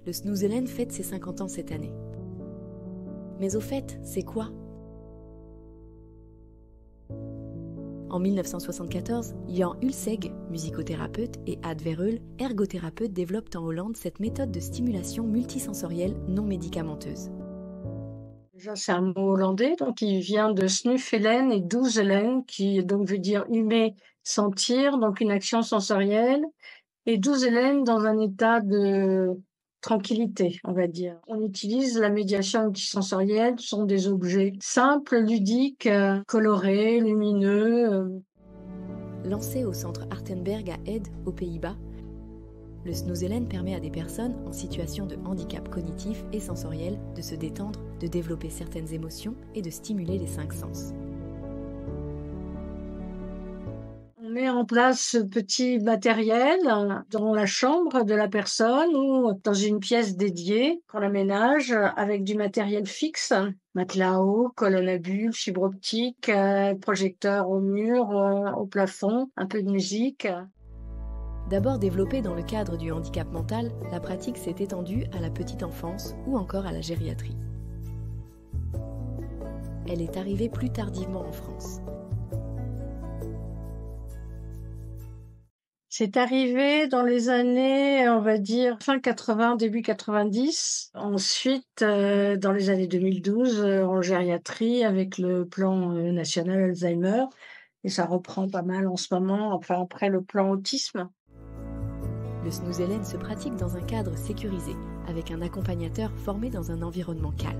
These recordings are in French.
le Snooze Hélène fête ses 50 ans cette année. Mais au fait, c'est quoi? En 1974, Jan Hulseg, musicothérapeute, et Ad Verheul, ergothérapeute, développent en Hollande cette méthode de stimulation multisensorielle non médicamenteuse. Déjà, c'est un mot hollandais, donc il vient de snuffelen et doezelen, qui donc veut dire humer, sentir, donc une action sensorielle, et doezelen dans un état de tranquillité, on va dire. On utilise la médiation multisensorielle, ce sont des objets simples, ludiques, colorés, lumineux. Lancé au centre Hartenberg à Ede, aux Pays-Bas, le Snooze Hélène permet à des personnes en situation de handicap cognitif et sensoriel de se détendre, de développer certaines émotions et de stimuler les 5 sens. On met en place ce petit matériel dans la chambre de la personne ou dans une pièce dédiée qu'on aménage avec du matériel fixe, matelas haut, colonne à bulles, fibre optique, projecteur au mur, au plafond, un peu de musique. D'abord développée dans le cadre du handicap mental, la pratique s'est étendue à la petite enfance ou encore à la gériatrie. Elle est arrivée plus tardivement en France. C'est arrivé dans les années, on va dire, fin 80, début 90. Ensuite, dans les années 2012, en gériatrie avec le plan national Alzheimer. Et ça reprend pas mal en ce moment, enfin après le plan autisme. Le Snooze Hélène se pratique dans un cadre sécurisé, avec un accompagnateur formé dans un environnement calme.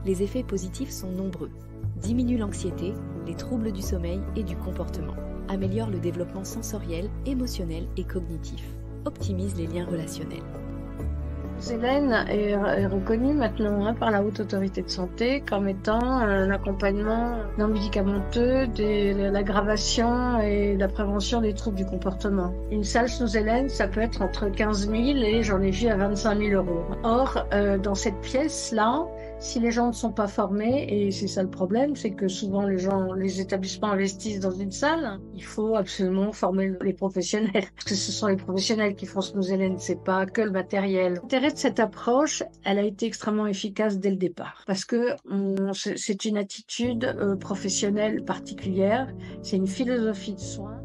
Les effets positifs sont nombreux. Diminue l'anxiété, les troubles du sommeil et du comportement, améliore le développement sensoriel, émotionnel et cognitif, optimise les liens relationnels. Hélène est reconnue maintenant par la Haute Autorité de Santé comme étant un accompagnement non médicamenteux de l'aggravation et de la prévention des troubles du comportement. Une salle Snooze Hélène, ça peut être entre 15 000 et j'en ai vu à 25 000 euros. Or, dans cette pièce-là, si les gens ne sont pas formés, et c'est ça le problème, c'est que souvent les établissements investissent dans une salle, il faut absolument former les professionnels, parce que ce sont les professionnels qui font Snooze Hélène, c'est pas que le matériel. L'intérêt de cette approche, elle a été extrêmement efficace dès le départ, parce que c'est une attitude professionnelle particulière, c'est une philosophie de soins.